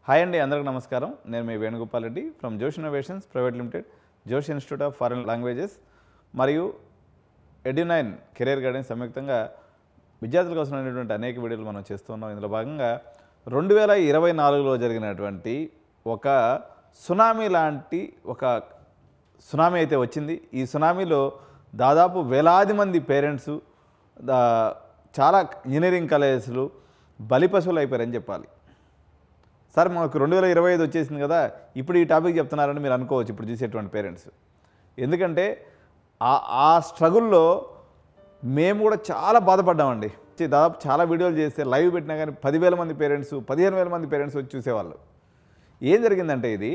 Hi అండి, అందరికీ నమస్కారం. నేను మీ వేణుగోపాల్ రెడ్డి ఫ్రమ్ జోష్ ఇన్నోవేషన్స్ ప్రైవేట్ లిమిటెడ్, జోష్ ఇన్స్టిట్యూట్ ఆఫ్ ఫారెన్ లాంగ్వేజెస్ మరియు ఎడ్యు9 కెరీర్ గైడెన్స్ సంయుక్తంగా విద్యార్థులకు అవసరమైనటువంటి అనేక వీడియోలు మనం చేస్తూ ఉన్నాం. ఇందులో భాగంగా 2024లో జరిగినటువంటి ఒక సునామీ లాంటి ఒక సునామీ అయితే వచ్చింది. ఈ సునామీలో దాదాపు వేలాది మంది పేరెంట్స్, చాలా ఇంజనీరింగ్ కాలేజెస్లు బలిపశువులు అయిపోయారని చెప్పాలి. సార్ మాకు 2025 వచ్చేసింది కదా, ఇప్పుడు ఈ టాపిక్ చెప్తున్నారని మీరు అనుకోవచ్చు ఇప్పుడు చూసేటువంటి పేరెంట్స్. ఎందుకంటే ఆ స్ట్రగుల్లో మేము కూడా చాలా బాధపడ్డామండి. దాదాపు చాలా వీడియోలు చేస్తే లైవ్ పెట్టినా కానీ 10,000 మంది పేరెంట్స్, 15,000 మంది పేరెంట్స్ వచ్చి చూసేవాళ్ళు. ఏం జరిగిందంటే ఇది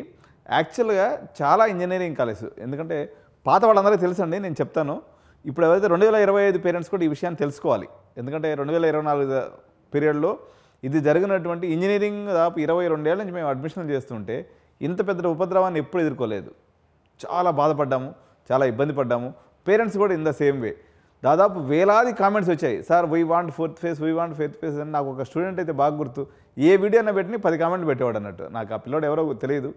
యాక్చువల్గా చాలా ఇంజనీరింగ్ కాలేజ్, ఎందుకంటే పాత వాళ్ళందరికీ తెలుసండి, నేను చెప్తాను. ఇప్పుడు ఎవరైతే 2025 పేరెంట్స్ కూడా ఈ విషయాన్ని తెలుసుకోవాలి. ఎందుకంటే 2024 పీరియడ్లో ఇది జరిగినటువంటి ఇంజనీరింగ్ దాదాపు 22 ఏళ్ళ నుంచి మేము అడ్మిషన్లు చేస్తుంటే ఇంత పెద్ద ఉపద్రవాన్ని ఎప్పుడు ఎదుర్కోలేదు. చాలా బాధపడ్డాము, చాలా ఇబ్బంది పడ్డాము. పేరెంట్స్ కూడా ఇన్ ద సేమ్ వే. దాదాపు వేలాది కామెంట్స్ వచ్చాయి, sir we want fourth phase, we want fifth phase అని. నాకు ఒక స్టూడెంట్ అయితే బాగా గుర్తు, ఏ వీడియో అయినా పెట్టి 10 కామెంట్లు పెట్టేవాడు అన్నట్టు. నాకు ఆ పిల్లోడు ఎవరో తెలియదు.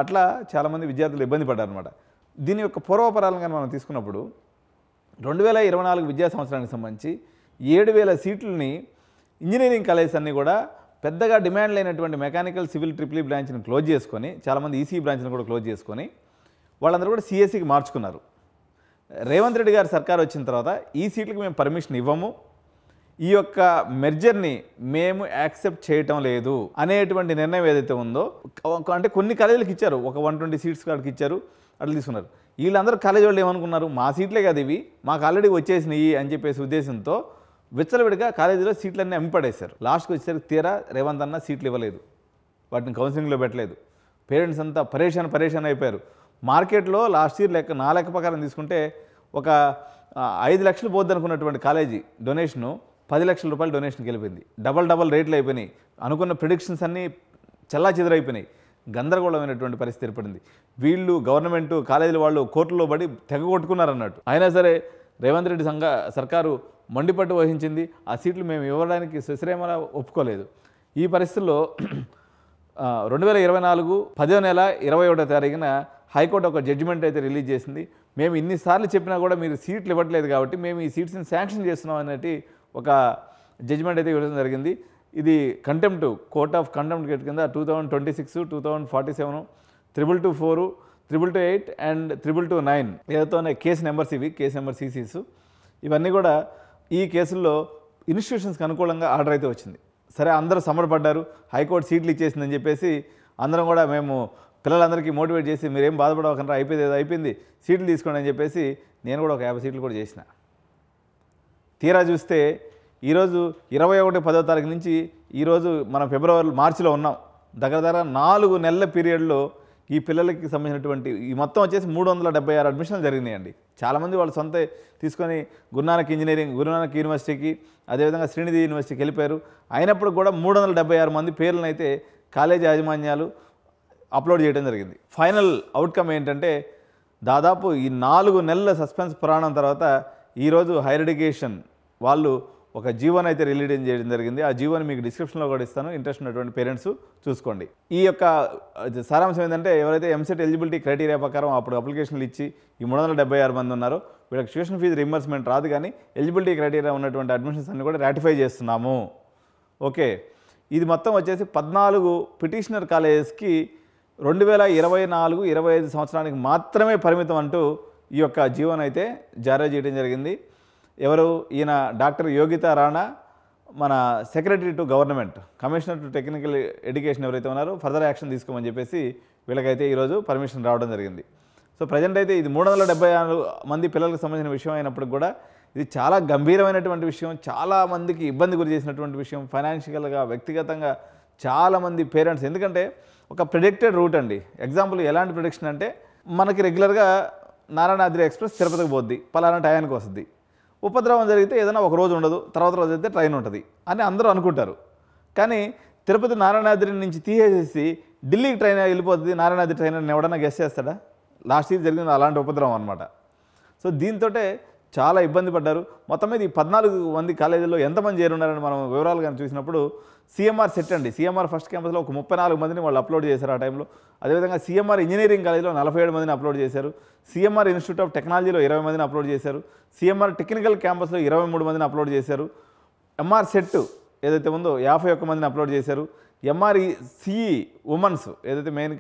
అట్లా చాలామంది విద్యార్థులు ఇబ్బంది పడ్డారనమాట. దీని యొక్క పూర్వపరాలను కానీ మనం తీసుకున్నప్పుడు 2024 విద్యా సంవత్సరానికి సంబంధించి 7,000 సీట్లని ఇంజనీరింగ్ కాలేజెస్ అన్నీ కూడా పెద్దగా డిమాండ్ లేనటువంటి mechanical, civil, triple E బ్రాంచ్ని close చేసుకొని, చాలామంది ఈసీ బ్రాంచ్ని కూడా క్లోజ్ చేసుకొని వాళ్ళందరూ కూడా సిఎస్సికి మార్చుకున్నారు. రేవంత్ రెడ్డి గారి సర్కార్ వచ్చిన తర్వాత ఈ సీట్లకు మేము పర్మిషన్ ఇవ్వము, ఈ యొక్క మెర్జర్ని మేము యాక్సెప్ట్ చేయటం లేదు అనేటువంటి నిర్ణయం ఏదైతే ఉందో, అంటే కొన్ని కాలేజీలకు ఇచ్చారు, ఒక 120 సీట్స్ కాడికి ఇచ్చారు, అట్లా తీసుకున్నారు. వీళ్ళందరూ కాలేజీ వాళ్ళు ఏమనుకున్నారు, మా సీట్లే కదా ఇవి, మాకు ఆల్రెడీ వచ్చేసినాయి అని చెప్పేసి ఉద్దేశంతో విచ్చలవిడిగా కాలేజీలో సీట్లన్నీ అమ్మిపడేశారు. లాస్ట్కి వచ్చేసరికి తీరా రేవంత్ అన్న సీట్లు ఇవ్వలేదు, వాటిని కౌన్సిలింగ్లో పెట్టలేదు. పేరెంట్స్ అంతా పరేషాన్ అయిపోయారు. మార్కెట్లో లాస్ట్ ఇయర్ లెక్క, నా లెక్క ప్రకారం తీసుకుంటే ఒక 5 లక్షలు పోద్ది అనుకున్నటువంటి కాలేజీ డొనేషను 10 లక్షల రూపాయలు డొనేషన్కి వెళ్ళిపోయింది. డబల్ రేట్లు అయిపోయినాయి. అనుకున్న ప్రిడిక్షన్స్ అన్నీ చెల్లాచెదరైపోయినాయి. గందరగోళమైనటువంటి పరిస్థితి ఏర్పడింది. వీళ్ళు గవర్నమెంట్ కాలేజీల వాళ్ళు కోర్టులో పడి తెగ కొట్టుకున్నారన్నట్టు. అయినా సరే రేవంత్ రెడ్డి సర్కారు మండిపట్టు వహించింది. ఆ సీట్లు మేము ఇవ్వడానికి సశ్రేమలా ఒప్పుకోలేదు. ఈ పరిస్థితుల్లో 2024 10వ నెల 21వ తారీఖున హైకోర్టు ఒక జడ్జిమెంట్ అయితే రిలీజ్ చేసింది. మేము ఇన్నిసార్లు చెప్పినా కూడా మీరు సీట్లు ఇవ్వట్లేదు కాబట్టి మేము ఈ సీట్స్ని శాంక్షన్ చేస్తున్నాం అనేది ఒక జడ్జిమెంట్ అయితే ఇవ్వడం జరిగింది. ఇది కంటెంప్ట్, కోర్ట్ ఆఫ్ కంటెంప్ట్ కింద 2026, 2047, 224, 228 అండ్ 229 ఏదైతే కేసు నెంబర్స్, ఇవి కేసు నెంబర్ సీసీస్. ఇవన్నీ కూడా ఈ కేసుల్లో ఇన్స్టిట్యూషన్స్కి అనుకూలంగా ఆర్డర్ అయితే వచ్చింది. సరే, అందరూ సమరపడ్డారు, హైకోర్టు సీట్లు ఇచ్చేసిందని చెప్పేసి అందరం కూడా మేము పిల్లలందరికీ మోటివేట్ చేసి మీరేం బాధపడవకుండా, అయిపోయింది సీట్లు తీసుకోండి అని చెప్పేసి నేను కూడా ఒక 50 సీట్లు కూడా చేసిన. తీరా చూస్తే ఈరోజు 21 తారీఖు నుంచి ఈరోజు మనం మార్చిలో ఉన్నాం. దగ్గర 4 నెలల పీరియడ్లో ఈ పిల్లలకి సంబంధించినటువంటి ఈ మొత్తం వచ్చేసి 376 అడ్మిషన్లు జరిగినాయండి. చాలామంది వాళ్ళు సొంత తీసుకొని గురునానక్ ఇంజనీరింగ్, గురునానక్ యూనివర్సిటీకి, అదేవిధంగా శ్రీనిధి యూనివర్సిటీకి వెళ్ళిపోయారు. అయినప్పుడు కూడా 376 మంది పేర్లను అయితే కాలేజీ యాజమాన్యాలు అప్లోడ్ చేయడం జరిగింది. ఫైనల్ అవుట్కమ్ ఏంటంటే దాదాపు ఈ 4 నెలల సస్పెన్స్ పురాణం తర్వాత ఈరోజు హైయర్ ఎడ్యుకేషన్ వాళ్ళు ఒక జీవోని అయితే రిలీజ్ చేయడం జరిగింది. ఆ జీవోని మీకు డిస్క్రిప్షన్లో కూడా ఇస్తాను, ఇంట్రెస్ట్ ఉన్నటువంటి పేరెంట్స్ చూసుకోండి. ఈ యొక్క సారాంశం ఏంటంటే ఎవరైతే ఎంసెట్ ఎలిజిబిలిటీ క్రైటీరియా ప్రకారం అప్పుడు అప్లికేషన్లు ఇచ్చి ఈ 376 మంది ఉన్నారో వీళ్ళకి ట్యూషన్ ఫీజు రింబర్స్మెంట్ రాదు, కానీ ఎలిజిబిలిటీ క్రైటీరియా ఉన్నటువంటి అడ్మిషన్స్ అన్ని కూడా రాటిఫై చేస్తున్నాము. ఓకే, ఇది మొత్తం వచ్చేసి 14 పిటిషనర్ కాలేజెస్కి 2024-25 సంవత్సరానికి మాత్రమే పరిమితం అంటూ ఈ యొక్క జీవోని అయితే జారీ చేయడం జరిగింది. ఎవరు ఈయన డాక్టర్ యోగితా రాణా, మన secretary to government, commissioner to technical education ఎవరైతే ఉన్నారో ఫర్దర్ యాక్షన్ తీసుకోమని చెప్పేసి వీళ్ళకైతే ఈరోజు పర్మిషన్ రావడం జరిగింది. సో ప్రజెంట్ అయితే ఇది 376 మంది పిల్లలకు సంబంధించిన విషయం అయినప్పటికి కూడా ఇది చాలా గంభీరమైనటువంటి విషయం, చాలామందికి ఇబ్బంది గురి చేసినటువంటి విషయం, ఫైనాన్షియల్గా, వ్యక్తిగతంగా చాలామంది పేరెంట్స్. ఎందుకంటే ఒక ప్రిడిక్టెడ్ రూట్ అండి. ఎగ్జాంపుల్ ఎలాంటి ప్రిడిక్షన్ అంటే మనకి రెగ్యులర్గా నారాయణాద్రి ఎక్స్ప్రెస్ తిరుపతికి పోద్ది, పలానా టయానికి వస్తుంది. ఉపద్రవం జరిగితే ఏదైనా ఒక రోజు ఉండదు, తర్వాత రోజు అయితే ట్రైన్ ఉంటుంది అని అందరూ అనుకుంటారు. కానీ తిరుపతి నారాయణాద్రి నుంచి తీసేసి ఢిల్లీకి ట్రైన్ వెళ్ళిపోతుంది, నారాయణాద్రి ట్రైన్ అని ఎవడన్నా గెస్ చేస్తాడా? లాస్ట్ ఇయర్ జరిగింది అలాంటి ఉపద్రవం అనమాట. సో దీంతో చాలా ఇబ్బంది పడ్డారు. మొత్తం మీద ఈ 14 మంది కాలేజీల్లో ఎంతమంది చేరున్నారని మనం వివరాలు కానీ చూసినప్పుడు సీఎంఆర్ సెట్ అండి. సీఎంఆర్ ఫస్ట్ క్యాంపస్లో ఒక 34 మందిని వాళ్ళు అప్లోడ్ చేశారు ఆ టైంలో. అదేవిధంగా సీఎంఆర్ ఇంజనీరింగ్ కాలేజీలో 47 మందిని అప్లోడ్ చేశారు. సీఎంఆర్ ఇన్స్టిట్యూట్ ఆఫ్ టెక్నాలజీలో 20 మందిని అప్లోడ్ చేశారు. సీఎంఆర్ టెక్నికల్ క్యాంపస్లో 23 మందిని అప్లోడ్ చేశారు. ఎంఆర్ సెట్ ఏదైతే ఉందో 51 మందిని అప్లోడ్ చేశారు. ఎంఆర్ఈసిఈ ఉమెన్స్ ఏదైతే మెయిన్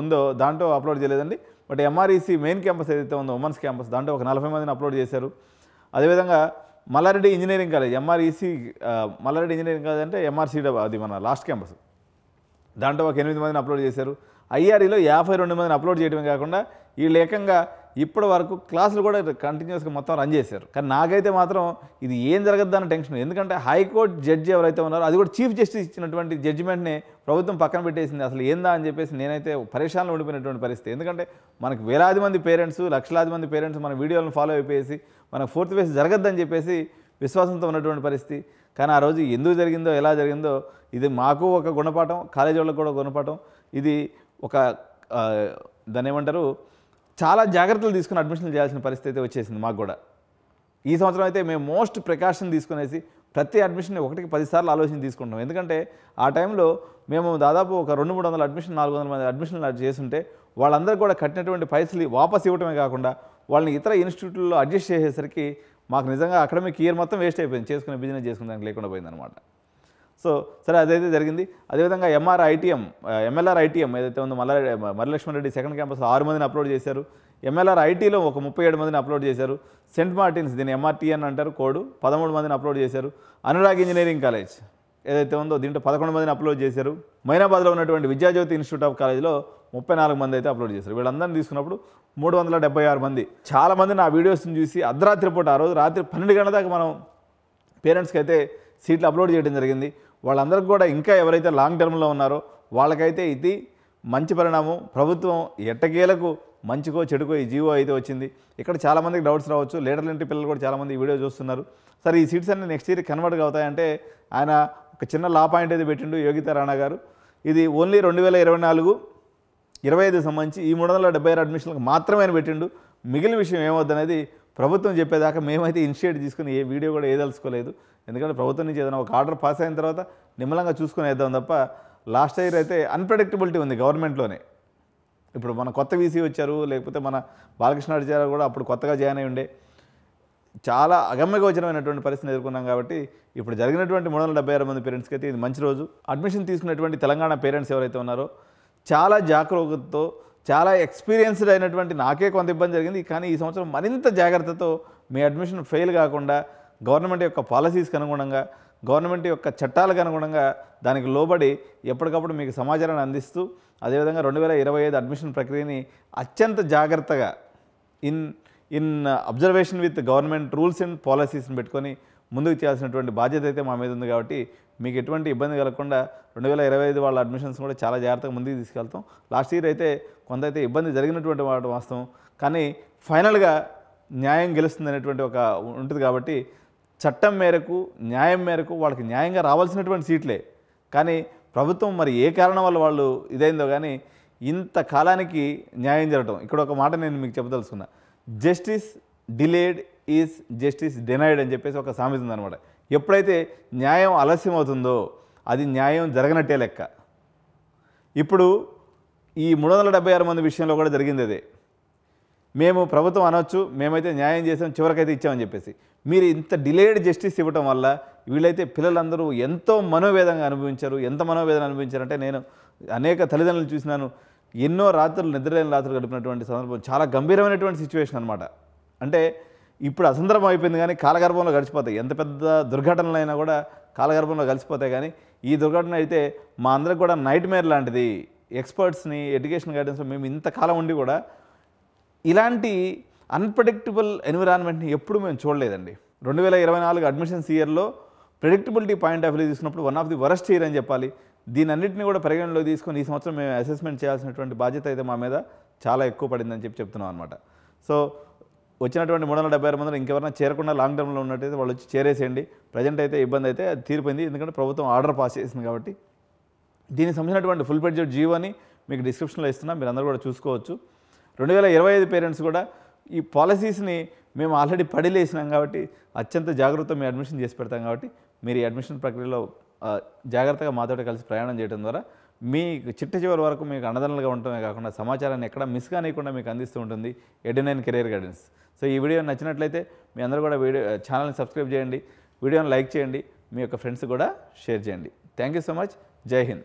ఉందో దాంట్లో అప్లోడ్ చేయలేదండి. బట్ ఎంఆర్ఈసి మెయిన్ క్యాంపస్ ఏదైతే ఉందో ఉమెన్స్ క్యాంపస్ దాంట్లో ఒక 40 మందిని అప్లోడ్ చేశారు. అదేవిధంగా Malla Reddy engineering college MREC Malla Reddy engineering college అంటే ఎంఆర్సీడబ్ల్యూ అది మన లాస్ట్ క్యాంపస్ దాంట్లో ఒక 8 మందిని అప్లోడ్ చేశారు. ఐఆర్ఈలో 52 మందిని అప్లోడ్ చేయడమే కాకుండా వీళ్ళు ఏకంగా ఇప్పటి వరకు క్లాసులు కూడా కంటిన్యూస్గా మొత్తం రన్ చేశారు. కానీ నాకైతే మాత్రం ఇది ఏం జరగద్దన్న టెన్షన్. ఎందుకంటే హైకోర్టు జడ్జి ఎవరైతే ఉన్నారో అది కూడా చీఫ్ జస్టిస్ ఇచ్చినటువంటి జడ్జిమెంట్ని ప్రభుత్వం పక్కన పెట్టేసింది. అసలు ఏందా అని చెప్పేసి నేనైతే పరేషాన్లో ఉండిపోయినటువంటి పరిస్థితి. ఎందుకంటే మనకు వేలాది మంది పేరెంట్స్ లక్షలాది మంది పేరెంట్స్ మన వీడియోలను ఫాలో అయిపోయేసి మనకు 4th ఫేజ్ జరగద్దని చెప్పేసి విశ్వాసంతో ఉన్నటువంటి పరిస్థితి. కానీ ఆ రోజు ఎందుకు జరిగిందో ఎలా జరిగిందో ఇది మాకు ఒక గుణపాఠం, కాలేజీ వాళ్ళకు కూడా గుణపాఠం. ఇది ఒక దాన్ని ఏమంటారు చాలా జాగ్రత్తలు తీసుకుని అడ్మిషన్లు చేయాల్సిన పరిస్థితి అయితే వచ్చేసింది మాకు కూడా. ఈ సంవత్సరం అయితే మేము మోస్ట్ ప్రికాషన్ తీసుకునేసి ప్రతి అడ్మిషన్ 1కి 10 సార్లు ఆలోచన తీసుకుంటాం. ఎందుకంటే ఆ టైంలో మేము దాదాపు ఒక 200-300 అడ్మిషన్ 400 మంది అడ్మిషన్లు చేస్తుంటే వాళ్ళందరూ కూడా కట్టినటువంటి పైసలు వాపస్ ఇవ్వటమే కాకుండా వాళ్ళని ఇతర ఇన్స్టిట్యూట్లో అడ్జస్ట్ చేసేసరికి మాకు నిజంగా అకాడమిక్ ఇయర్ మొత్తం వేస్ట్ అయిపోయింది. చేసుకునే బిజినెస్ చేసుకునే దానికి లేకుండా పోయిందనమాట. సో సరే అదైతే జరిగింది. అదేవిధంగా ఎంఎల్ఆర్ ఐటీఎం ఏదైతే ఉందో మర్రిలక్ష్మణ్ రెడ్డి సెకండ్ క్యాంపస్లో 6 మందిని అప్లోడ్ చేశారు. ఎంఎల్ఆర్ ఐటీలో ఒక 37 మందిని అప్లోడ్ చేశారు. సెంట్ మార్టిన్స్ దీన్ని ఎంఆర్టీఎన్ అంటారు కోడ్ 13 మందిని అప్లోడ్ చేశారు. అనురాగ్ ఇంజనీరింగ్ కాలేజ్ ఏదైతే ఉందో దీంట్లో 11 మందిని అప్లోడ్ చేశారు. మైనాబాద్లో ఉన్నటువంటి విద్యాజ్యోతి ఇన్స్టిట్యూట్ ఆఫ్ కాలేజ్లో 34 మంది అయితే అప్లోడ్ చేశారు. వీళ్ళందరినీ తీసుకున్నప్పుడు 376 మంది. చాలామంది నా వీడియోస్ని చూసి అర్ధరాత్రి పూట ఆ రోజు రాత్రి 12 గంటల దాకా మనం పేరెంట్స్కి అయితే సీట్లు అప్లోడ్ చేయడం జరిగింది. వాళ్ళందరికీ కూడా ఇంకా ఎవరైతే లాంగ్ టర్మ్లో ఉన్నారో వాళ్ళకైతే ఇది మంచి పరిణామం. ప్రభుత్వం ఎట్టకేలకు మంచికో చెడుకో ఈ జీవో అయితే వచ్చింది. ఇక్కడ చాలామందికి డౌట్స్ రావచ్చు. లీడర్ల ఇంటి పిల్లలు కూడా చాలామంది ఈ వీడియో చూస్తున్నారు. సరే ఈ సీట్స్ అన్ని నెక్స్ట్ ఇయర్ కన్వర్ట్ అవుతాయంటే ఆయన ఒక చిన్న లా పాయింట్ అయితే పెట్టిండు యోగితా రాణా గారు. ఇది ఓన్లీ 2024-25 సంబంధించి ఈ 376 అడ్మిషన్లకు మాత్రమే ఆయన పెట్టిండు. మిగిలిన విషయం ఏమవుద్దనేది ప్రభుత్వం చెప్పేదాకా మేమైతే ఇనిషియేట్ తీసుకుని ఏ వీడియో కూడా ఏదలుచుకోలేదు. ఎందుకంటే ప్రభుత్వం నుంచి ఏదైనా ఒక ఆర్డర్ పాస్ అయిన తర్వాత నిమ్మలంగా చూసుకుని వేద్దాం తప్ప లాస్ట్ ఇయర్ అయితే అన్ప్రెడిక్టబిలిటీ ఉంది గవర్నమెంట్లోనే. ఇప్పుడు మన కొత్త వీసీ వచ్చారు, లేకపోతే మన బాలకృష్ణాచార్య కూడా అప్పుడు కొత్తగా జాయిన్ అయి ఉండే. చాలా అగమ్యగోచరమైనటువంటి పరిస్థితిని ఎదుర్కొన్నాం. కాబట్టి ఇప్పుడు జరిగినటువంటి 376 మంది పేరెంట్స్కి అయితే ఇది మంచి రోజు. అడ్మిషన్ తీసుకున్నటువంటి తెలంగాణ పేరెంట్స్ ఎవరైతే ఉన్నారో చాలా జాగ్రత్తతో చాలా ఎక్స్పీరియన్స్డ్ అయినటువంటి నాకే కొంత ఇబ్బంది జరిగింది. కానీ ఈ సంవత్సరం మరింత జాగ్రత్తతో మీ అడ్మిషన్ ఫెయిల్ కాకుండా గవర్నమెంట్ యొక్క పాలసీస్కి అనుగుణంగా గవర్నమెంట్ యొక్క చట్టాలకు అనుగుణంగా దానికి లోబడి ఎప్పటికప్పుడు మీకు సమాచారాన్ని అందిస్తూ అదేవిధంగా 2025 అడ్మిషన్ ప్రక్రియని అత్యంత జాగ్రత్తగా in observation with government rules and పాలసీస్ని పెట్టుకొని ముందుకు చేయాల్సినటువంటి బాధ్యత అయితే మా మీద ఉంది. కాబట్టి మీకు ఎటువంటి ఇబ్బంది కలగకుండా 2025 వాళ్ళ అడ్మిషన్స్ కూడా చాలా జాగ్రత్తగా ముందుకు తీసుకెళ్తాం. లాస్ట్ ఇయర్ అయితే కొంత అయితే ఇబ్బంది జరిగినటువంటి వాటి వాస్తవం. కానీ ఫైనల్గా న్యాయం గెలుస్తుంది అనేటువంటి ఒక ఉంటుంది. కాబట్టి చట్టం మేరకు న్యాయం మేరకు వాళ్ళకి న్యాయంగా రావాల్సినటువంటి సీట్లే. కానీ ప్రభుత్వం మరి ఏ కారణం వల్ల వాళ్ళు ఇదైందో కానీ ఇంత కాలానికి న్యాయం జరగటం. ఇక్కడ ఒక మాట నేను మీకు చెప్పదలుచుకున్నా. Justice delayed is justice denied అని చెప్పేసి ఒక సామెత ఉందన్నమాట. ఎప్పుడైతే న్యాయం ఆలస్యం అవుతుందో అది న్యాయం జరగనట్టే లెక్క. ఇప్పుడు ఈ 376 మంది విషయంలో కూడా జరిగింది అదే. మేము ప్రభుత్వం అనొచ్చు, మేమైతే న్యాయం చేసాం, చివరికైతే ఇచ్చామని చెప్పేసి. మీరు ఇంత డిలేడ్ జస్టిస్ ఇవ్వటం వల్ల వీళ్ళైతే పిల్లలందరూ ఎంతో మనోవేదనగా అనుభవించారు. ఎంత మనోవేదన అనుభవించారంటే నేను అనేక తల్లిదండ్రులు చూసినాను. ఎన్నో రాత్రులు నిద్రలేని రాత్రులు గడిపినటువంటి సందర్భం. చాలా గంభీరమైనటువంటి సిచ్యువేషన్ అనమాట. అంటే ఇప్పుడు అసందర్భం అయిపోయింది కానీ కాలగర్భంలో గడిచిపోతాయి. ఎంత పెద్ద దుర్ఘటనలైనా కూడా కాలగర్భంలో కలిసిపోతాయి. కానీ ఈ దుర్ఘటన అయితే మా అందరికి కూడా నైట్ మేర్ లాంటిది. ఎక్స్పర్ట్స్ని ఎడ్యుకేషన్ గైడెన్స్లో మేము ఇంతకాలం ఉండి కూడా ఇలాంటి అన్ప్రెడిక్టబుల్ ఎన్విరాన్మెంట్ని ఎప్పుడు మేము చూడలేదండి. 2024 అడ్మిషన్స్ ఇయర్లో ప్రెడిక్టబిలిటీ పాయింట్ ఆఫ్ వ్యూ తీసుకున్నప్పుడు one of the worst year అని చెప్పాలి. దీని అన్నింటినీ కూడా పరిగణనలో తీసుకొని ఈ సంవత్సరం మేము అసెస్మెంట్ చేయాల్సినటువంటి బాధ్యత అయితే మా మీద చాలా ఎక్కువ పడిందని చెప్తున్నాం అనమాట. సో వచ్చినటువంటి 376 మందిలో ఇంకెవరైనా చేరకుండా లాంగ్ టర్మ్లో ఉన్నట్టయితే వాళ్ళు వచ్చి చేరేసేయండి. ప్రజెంట్ అయితే ఇబ్బంది అయితే అది తీరిపోయింది. ఎందుకంటే ప్రభుత్వం ఆర్డర్ పాస్ చేసింది కాబట్టి. దీనికి సంబంధించినటువంటి ఫుల్ పేజ్ జీవోని మీకు డిస్క్రిప్షన్లో ఇస్తున్నా, మీరు అందరూ కూడా చూసుకోవచ్చు. 2025 పేరెంట్స్ కూడా ఈ పాలసీస్ని మేము ఆల్రెడీ పడిలేసినాం కాబట్టి అత్యంత జాగ్రత్తగా మేము అడ్మిషన్ చేసి పెడతాం కాబట్టి మీరు ఈ అడ్మిషన్ ప్రక్రియలో జాగ్రత్తగా మాతో కలిసి ప్రయాణం చేయడం ద్వారా మీ చివరి వరకు మీకు అండదండలుగా ఉండటమే కాకుండా సమాచారాన్ని ఎక్కడ మిస్ కానివ్వకుండా మీకు అందిస్తూ ఉంటుంది ఎడ్యునైన్ కెరీర్ గైడెన్స్. సో ఈ వీడియో నచ్చినట్లయితే మీ అందరూ కూడా ఛానల్ని సబ్స్క్రైబ్ చేయండి, వీడియోని లైక్ చేయండి, మీ యొక్క ఫ్రెండ్స్ కూడా షేర్ చేయండి. Thank you so much. జై హింద్.